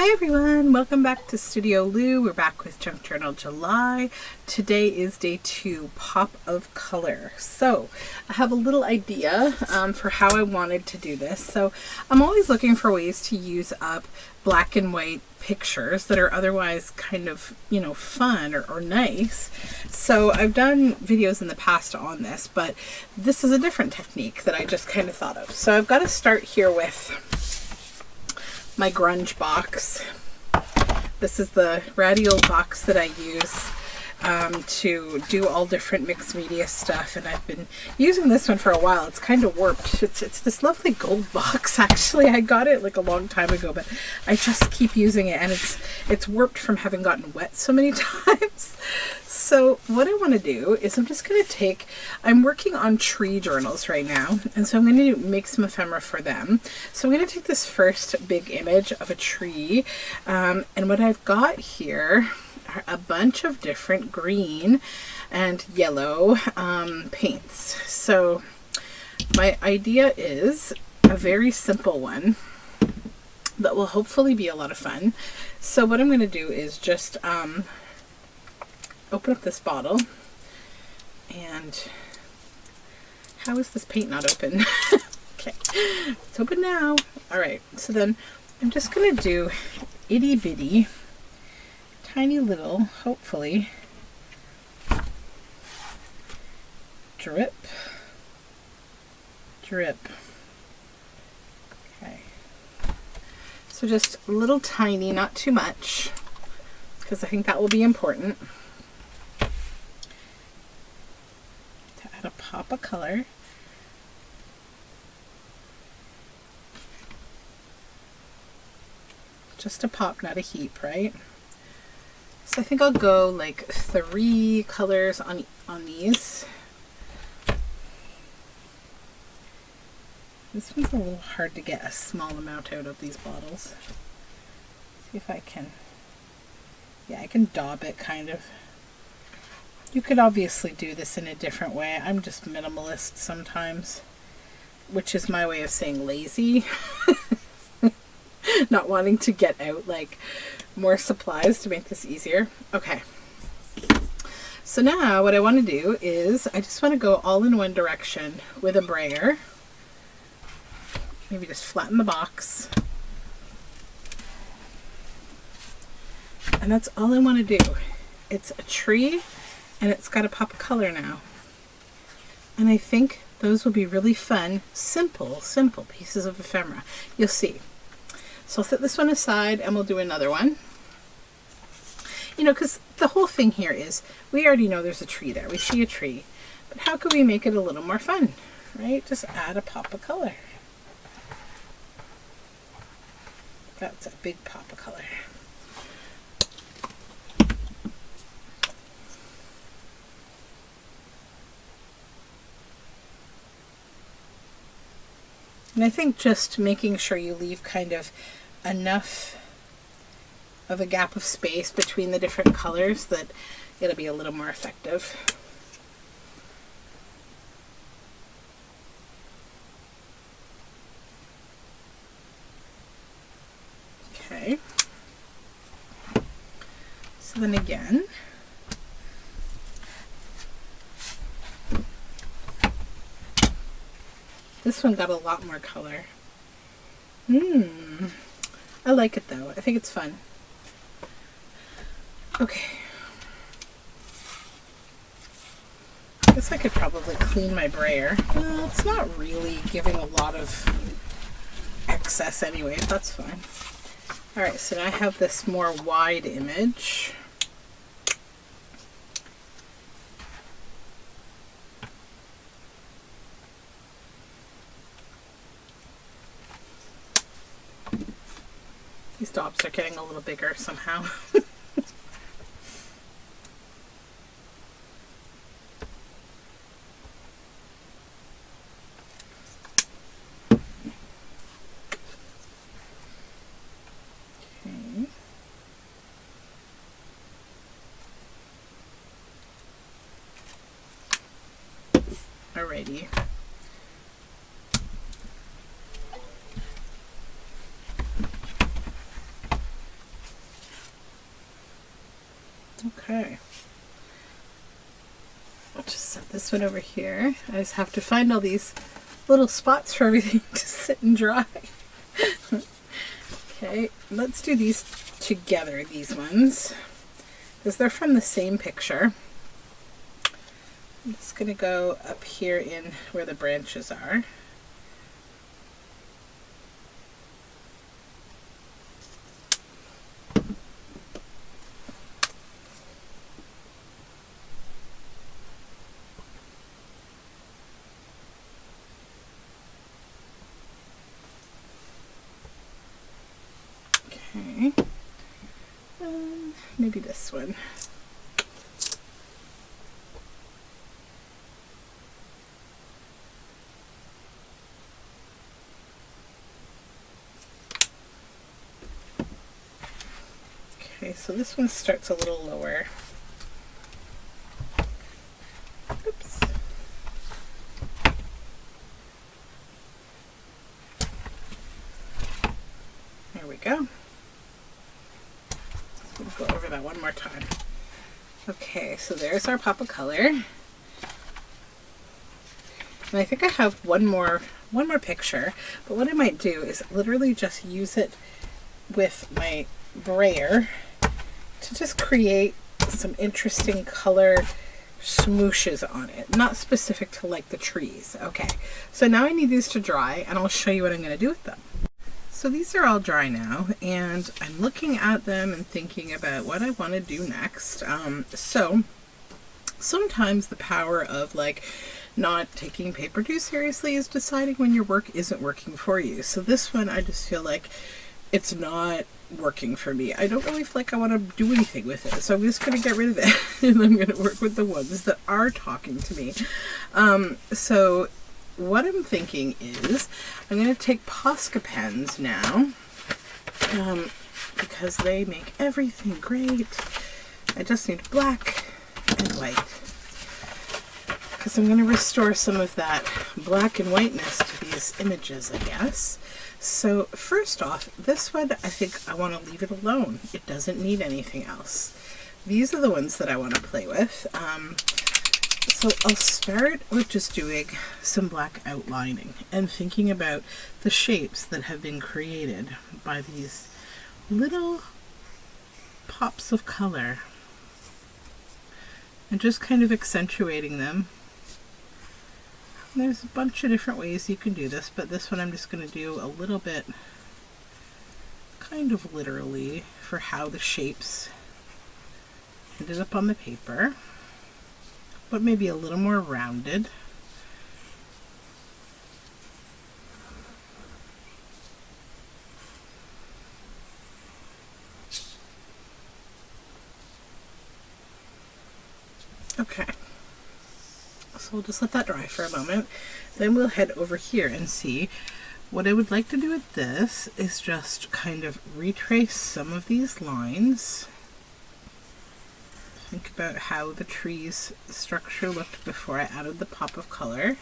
Hi everyone, welcome back to Studioloo. We're back with Junk Journal July. Today is day 2, Pop of Color. So I have a little idea for how I wanted to do this. So I'm always looking for ways to use up black and white pictures that are otherwise kind of, fun or nice. So I've done videos in the past on this, but this is a different technique that I just kind of thought of. So I've got to start here with my grunge box. This is the radial box that I use to do all different mixed media stuff, and I've been using this one for a while. It's kind of warped. It's this lovely gold box. Actually, I got it like a long time ago, but I just keep using it, and it's warped from having gotten wet so many times. So what I want to do is I'm working on tree journals right now, and so I'm going to make some ephemera for them. So I'm going to take this first big image of a tree, and what I've got here are a bunch of different green and yellow paints. So my idea is a very simple one that will hopefully be a lot of fun. So what I'm going to do is just open up this bottle, and how is this paint not open? Okay, it's open now. All right, so then I'm just gonna do itty bitty, tiny little, hopefully, drip, drip. Okay, so just a little tiny, not too much, because I think that will be important. A pop of color. Just a pop, not a heap, right? So I think I'll go like 3 colors on these. This one's a little hard to get a small amount out of these bottles. See if I can. Yeah, I can daub it kind of. You could obviously do this in a different way. I'm just minimalist sometimes, which is my way of saying lazy. Not wanting to get out like more supplies to make this easier. Okay. So now what I want to do is I just want to go all in one direction with a brayer. Maybe just flatten the box. And that's all I want to do. It's a tree. And it's got a pop of color now. And I think those will be really fun, simple pieces of ephemera. You'll see. So I'll set this one aside and we'll do another one. Because the whole thing here is, we already know there's a tree there. We see a tree. But how can we make it a little more fun, right? Just add a pop of color. That's a big pop of color. And I think just making sure you leave kind of enough of a gap of space between the different colors that it'll be a little more effective. Okay. So then again, this one got a lot more color. I like it though. I think it's fun. Okay. I guess I could probably clean my brayer. Well, it's not really giving a lot of excess anyway. That's fine. Alright, so now I have this more wide image. These dots are getting a little bigger somehow. Okay. Alrighty. Okay. I'll just set this one over here. I just have to find all these little spots for everything to sit and dry. Okay, let's do these together, these ones, because they're from the same picture. I'm just going to go up here in where the branches are. Okay, maybe this one. Okay, so this one starts a little lower. Oops. There we go. We'll go over that one more time. Okay, so there's our pop of color. And I think I have one more picture, but what I might do is literally just use it with my brayer to just create some interesting color smooshes on it, not specific to like the trees. Okay, so now I need these to dry and I'll show you what I'm going to do with them. So these are all dry now and I'm looking at them and thinking about what I want to do next. So sometimes the power of like not taking paper too seriously is deciding when your work isn't working for you. So this one, I just feel like it's not working for me. I don't really feel like I want to do anything with it. So I'm just going to get rid of it and I'm going to work with the ones that are talking to me. So what I'm thinking is I'm going to take Posca pens now because they make everything great. I just need black and white, because I'm going to restore some of that black and whiteness to these images, I guess. So first off, this one, I think I want to leave it alone. It doesn't need anything else. These are the ones that I want to play with. So I'll start with just doing some black outlining and thinking about the shapes that have been created by these little pops of color and just kind of accentuating them. There's a bunch of different ways you can do this, but this one I'm just going to do a little bit kind of literally for how the shapes ended up on the paper, but maybe a little more rounded. Okay. So we'll just let that dry for a moment. Then we'll head over here and see. What I would like to do with this is just kind of retrace some of these lines. Think about how the tree's structure looked before I added the pop of color.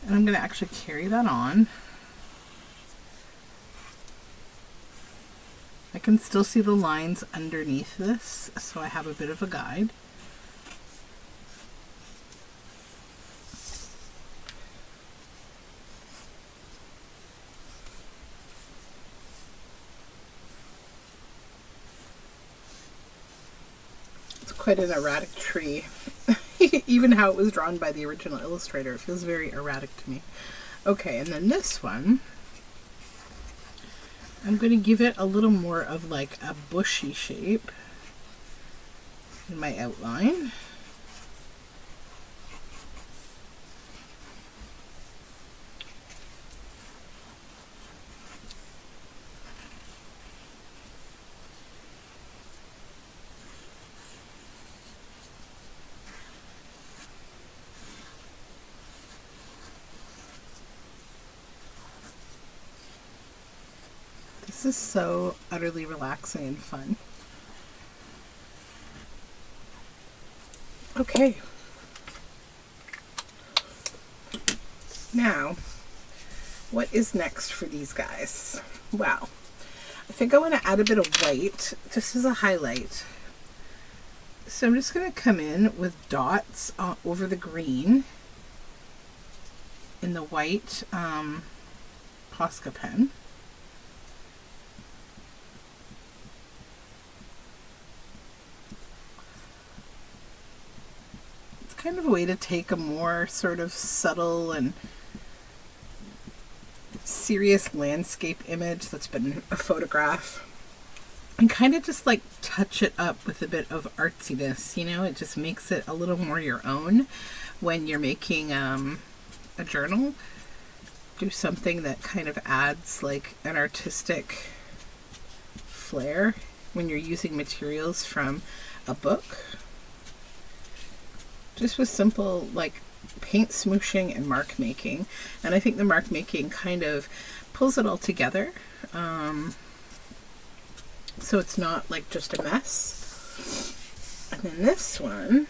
And I'm going to actually carry that on. I can still see the lines underneath this, so I have a bit of a guide. It's quite an erratic tree. Even how it was drawn by the original illustrator, it feels very erratic to me. Okay, and then this one, I'm going to give it a little more of like a bushy shape in my outline. This is so utterly relaxing and fun. Okay. what is next for these guys? Well, I think I want to add a bit of white just as a highlight. So I'm just going to come in with dots over the green in the white Posca pen. It's kind of a way to take a more sort of subtle and serious landscape image that's been a photograph and kind of just like touch it up with a bit of artsiness, you know. It just makes it a little more your own when you're making a journal. Do something that kind of adds like an artistic flair when you're using materials from a book, just with simple like paint smooshing and mark making. And I think the mark making kind of pulls it all together, so it's not like just a mess. And then this one,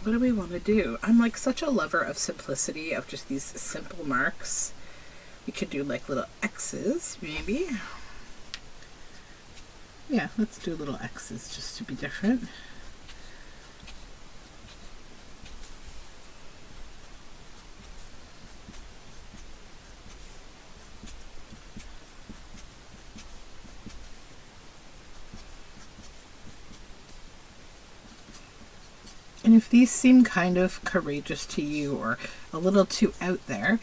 what do we want to do? I'm like such a lover of simplicity, of just these simple marks. We could do like little X's maybe. Yeah, let's do little X's just to be different. And if these seem kind of courageous to you or a little too out there,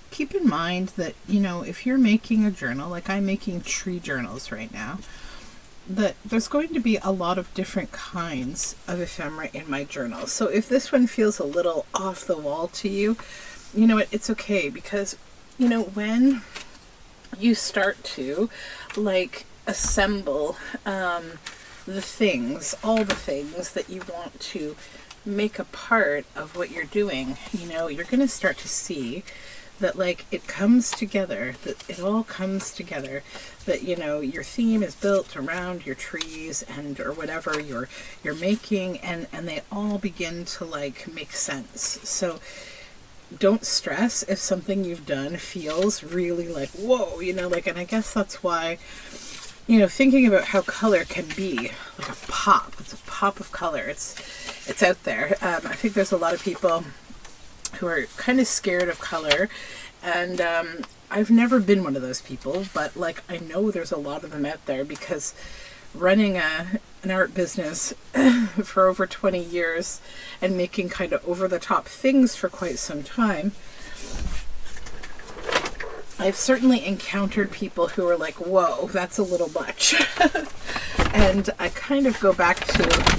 keep in mind that, you know, if you're making a journal, like I'm making tree journals right now, that there's going to be a lot of different kinds of ephemera in my journal. So if this one feels a little off the wall to you, you know what, it's okay, because, you know, when you start to like assemble the things, all the things that you want to make a part of what you're doing, you know, you're going to start to see that like it comes together, that it all comes together, that, you know, your theme is built around your trees and or whatever you're making, and they all begin to like make sense. So don't stress if something you've done feels really like whoa, you know, like, and I guess that's why, you know, thinking about how color can be like a pop. It's a pop of color. It's out there. I think there's a lot of people who are kind of scared of color, and I've never been one of those people, but like I know there's a lot of them out there, because running an art business for over 20 years and making kind of over the top things for quite some time, I've certainly encountered people who are like, whoa, that's a little much. And I kind of go back to,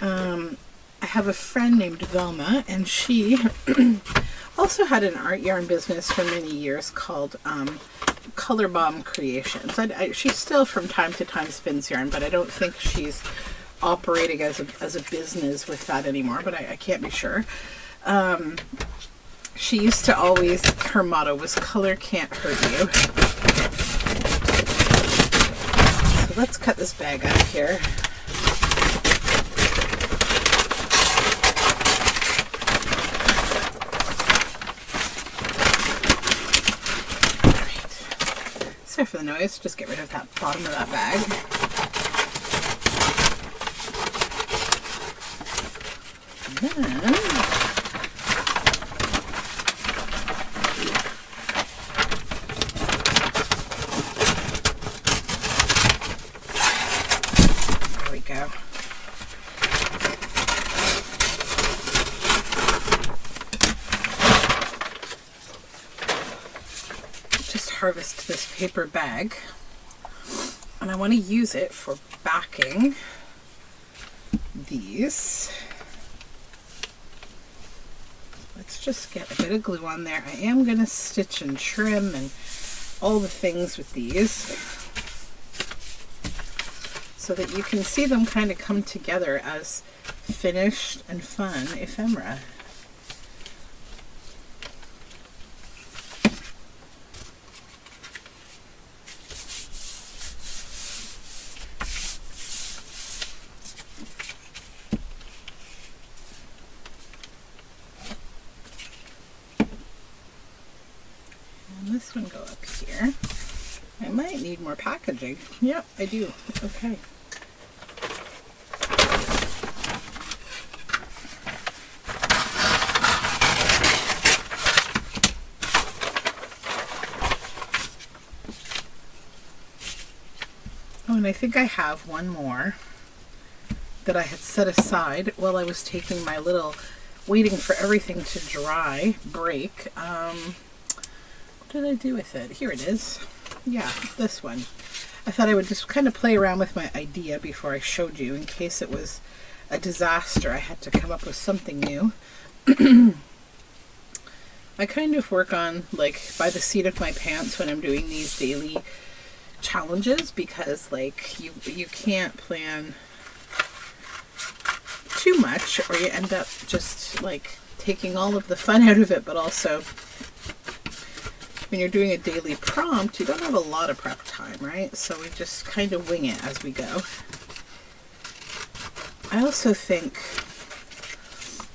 I have a friend named Velma, and she also had an art yarn business for many years called Color Bomb Creations. She still from time to time spins yarn, but I don't think she's operating as a business with that anymore, but I can't be sure. She used to always, her motto was color can't hurt you. So let's cut this bag out here. Alright. Sorry for the noise, just get rid of that bottom of that bag. And then harvest this paper bag, and I want to use it for backing these. Let's just get a bit of glue on there. I am going to stitch and trim and all the things with these so that you can see them kind of come together as finished and fun ephemera. this one go up here. I might need more packaging. Yep, I do. Okay. Oh, and I think I have one more that I had set aside while I was taking my little waiting for everything to dry break. What did I do with it? Here it is. Yeah, this one. I thought I would just kind of play around with my idea before I showed you in case it was a disaster. I had to come up with something new. I kind of work on like by the seat of my pants when I'm doing these daily challenges, because like you can't plan too much or you end up just like taking all of the fun out of it. But also when you're doing a daily prompt, you don't have a lot of prep time, right? So we just kind of wing it as we go. I also think,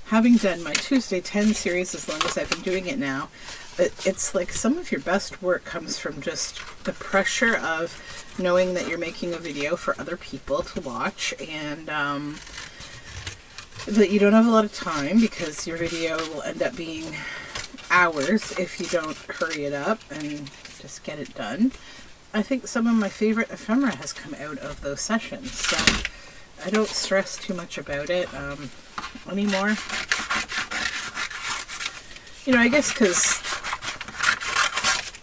having done my Tuesday 10 series as long as I've been doing it now, it's like some of your best work comes from just the pressure of knowing that you're making a video for other people to watch, and that you don't have a lot of time because your video will end up being hours if you don't hurry it up and just get it done. I think some of my favorite ephemera has come out of those sessions, so I don't stress too much about it anymore. You know, I guess because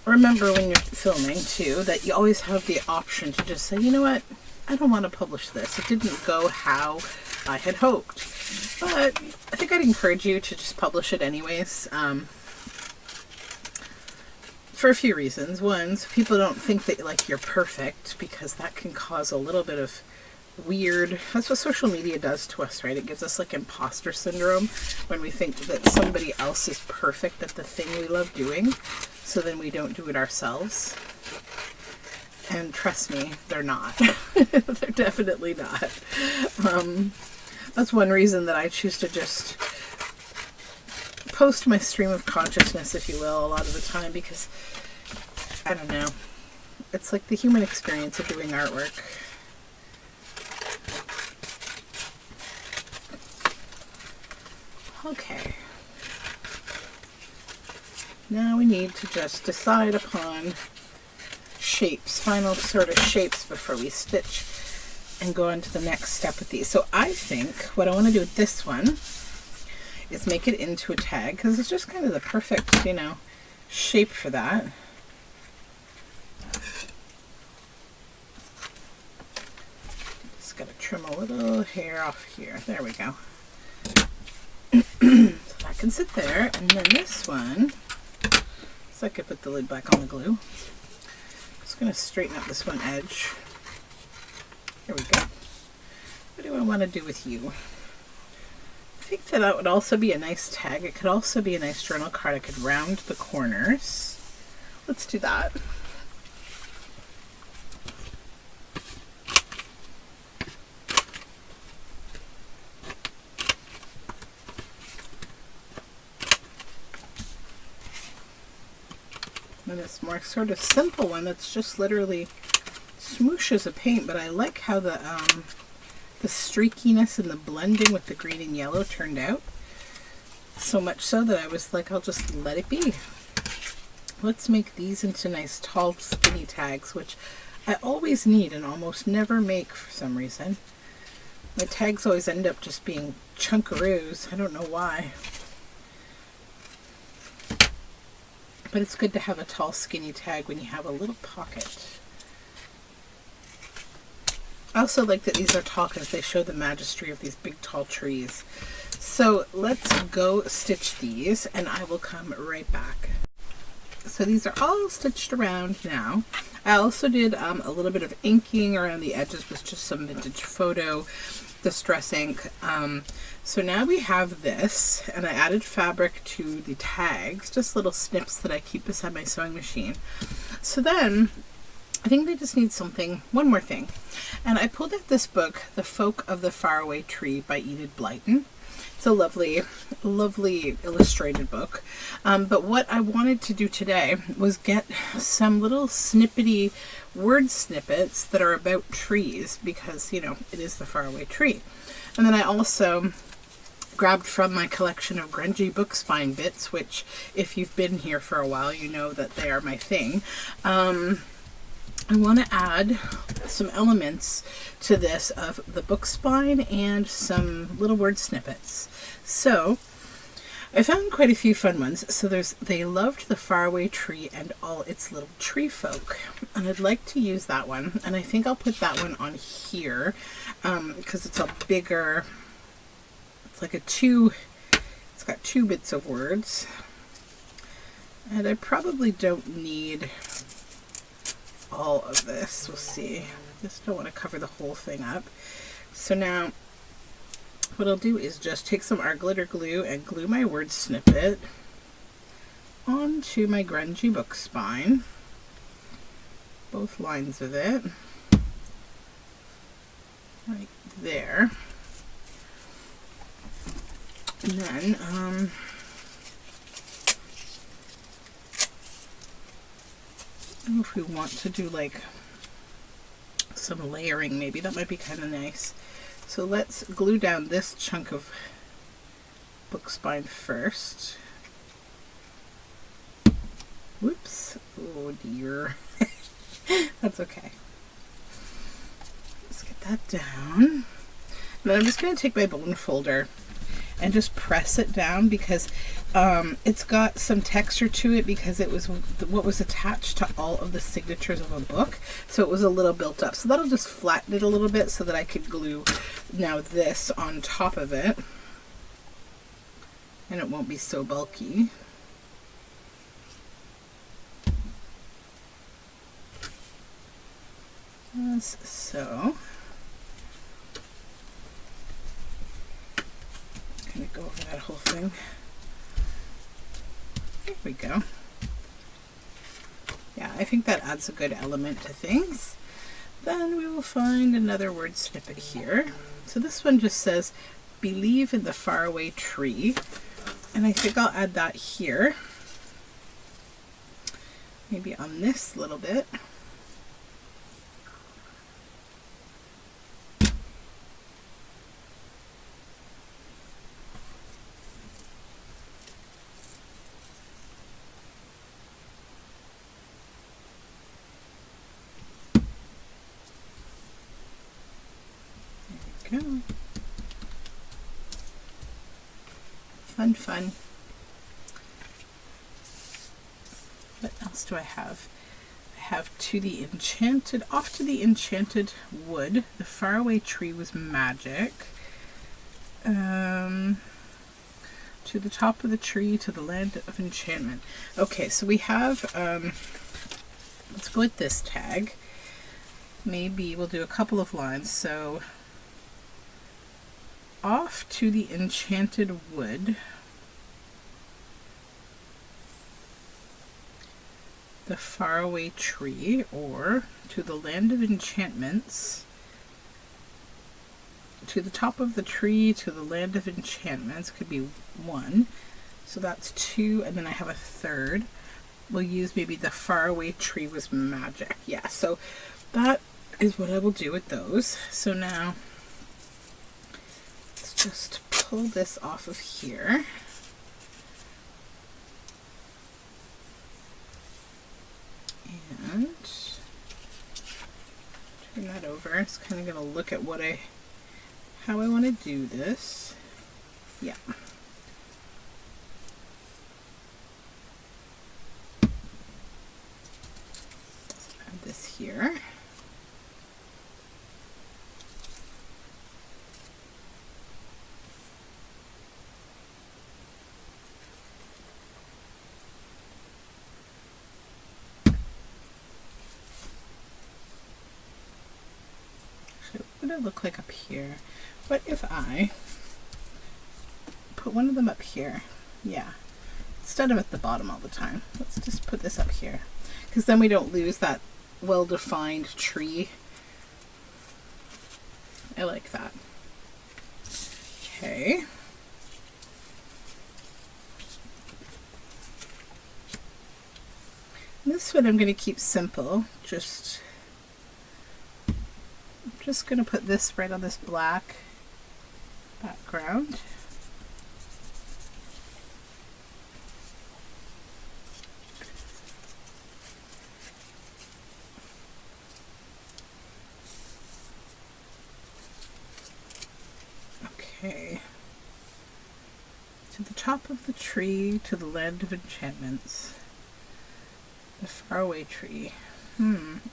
remember when you're filming too that you always have the option to just say, you know what, I don't want to publish this. It didn't go how I had hoped. But I think I'd encourage you to just publish it anyways. For a few reasons. One, so people don't think that like you're perfect, because that can cause a little bit of weird, that's what social media does to us, right? It gives us like imposter syndrome when we think that somebody else is perfect at the thing we love doing, so then we don't do it ourselves. And trust me, they're not. They're definitely not. That's one reason that I choose to just post my stream of consciousness, if you will, a lot of the time, because I don't know, it's like the human experience of doing artwork. Okay, now we need to just decide upon shapes, final sort of shapes before we stitch and go on to the next step with these. So I think what I want to do with this one is make it into a tag, because it's just kind of the perfect, you know, shape for that. Just gotta trim a little hair off here. There we go. So that can sit there, and then this one, so I could put the lid back on the glue. Just gonna straighten up this one edge. There we go. What do I want to do with you? I think that would also be a nice tag. It could also be a nice journal card. I could round the corners. Let's do that. And this more sort of simple one that's just literally smooshes of paint, but I like how the streakiness and the blending with the green and yellow turned out. So much so that I was like, I'll just let it be. Let's make these into nice tall skinny tags, which I always need and almost never make for some reason. My tags always end up just being chunkaroos. I don't know why. But it's good to have a tall skinny tag when you have a little pocket. I also like that these are tall because they show the majesty of these big tall trees. So let's go stitch these and I will come right back. So these are all stitched around now. I also did a little bit of inking around the edges with just some vintage photo distress ink. So now we have this, and I added fabric to the tags, just little snips that I keep beside my sewing machine. So then I think they just need something, one more thing. And I pulled out this book, The Folk of the Faraway Tree by Enid Blyton. It's a lovely, lovely illustrated book. But what I wanted to do today was get some little snippety word snippets that are about trees, because, you know, it is the faraway tree. And then I also grabbed from my collection of grungy book spine bits, which if you've been here for a while, you know that they are my thing. I want to add some elements to this of the book spine and some little word snippets. So I found quite a few fun ones. So there's "They loved the faraway tree and all its little tree folk," and I'd like to use that one, and I think I'll put that one on here because it's a bigger, it's like it's got 2 bits of words, and I probably don't need all of this. We'll see. Just don't want to cover the whole thing up. So now what I'll do is just take some art glitter glue and glue my word snippet onto my grungy book spine, both lines of it, right there. And then I don't know if we want to do like some layering, maybe that might be kind of nice. So let's glue down this chunk of book spine first. Whoops. Oh dear. That's okay. Let's get that down. And then I'm just going to take my bone folder and just press it down, because it's got some texture to it, because it was what was attached to all of the signatures of a book, so it was a little built up. So that'll just flatten it a little bit so that I could glue now this on top of it, and it won't be so bulky. As so. Go over that whole thing. There we go. Yeah, I think that adds a good element to things. Then we will find another word snippet here. So this one just says, "Believe in the faraway tree," and I think I'll add that here, maybe on this little bit. Go. Fun. What else do I have? I have off to the enchanted wood. The faraway tree was magic. To the top of the tree, to the land of enchantment. Okay, so we have, let's go with this tag. Maybe we'll do a couple of lines. So, off to the enchanted wood, the faraway tree, or to the land of enchantments, to the top of the tree, to the land of enchantments, could be 1. So that's 2, and then I have a third. We'll use maybe the faraway tree was magic. Yeah, so that is what I will do with those. So now just pull this off of here. And turn that over. It's kind of going to look at how I want to do this. Yeah. Let's add this here. What would it look like up here? What if I put one of them up here? Yeah, instead of at the bottom all the time. Let's just put this up here, because then we don't lose that well-defined tree. I like that. Okay, this one I'm going to keep simple. I'm just going to put this right on this black background. Okay. To the top of the tree, to the land of enchantments. The faraway tree.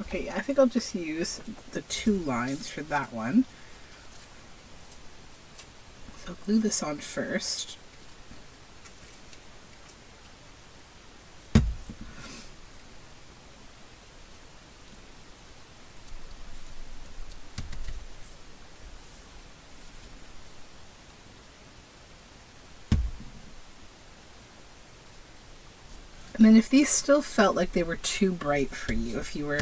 Okay, I think I'll just use the 2 lines for that one. So I'll glue this on first. And then if these still felt like they were too bright for you, if you were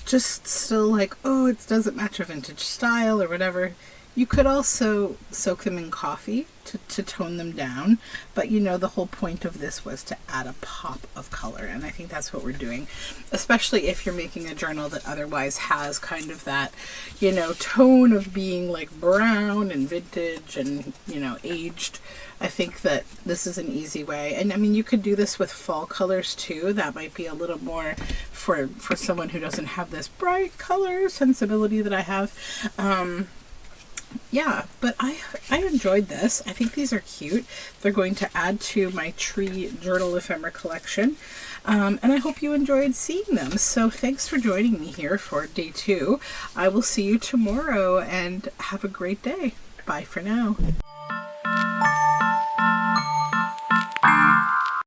just still like, oh, it doesn't match a vintage style or whatever, you could also soak them in coffee to tone them down. But you know, the whole point of this was to add a pop of color, and I think that's what we're doing, especially if you're making a journal that otherwise has kind of that, you know, tone of being like brown and vintage and, you know, aged. I think that this is an easy way. And I mean, you could do this with fall colors too. That might be a little more for someone who doesn't have this bright color sensibility that I have. Yeah, but I enjoyed this. I think these are cute. They're going to add to my tree journal ephemera collection. And I hope you enjoyed seeing them. So thanks for joining me here for day 2. I will see you tomorrow, and have a great day. Bye for now.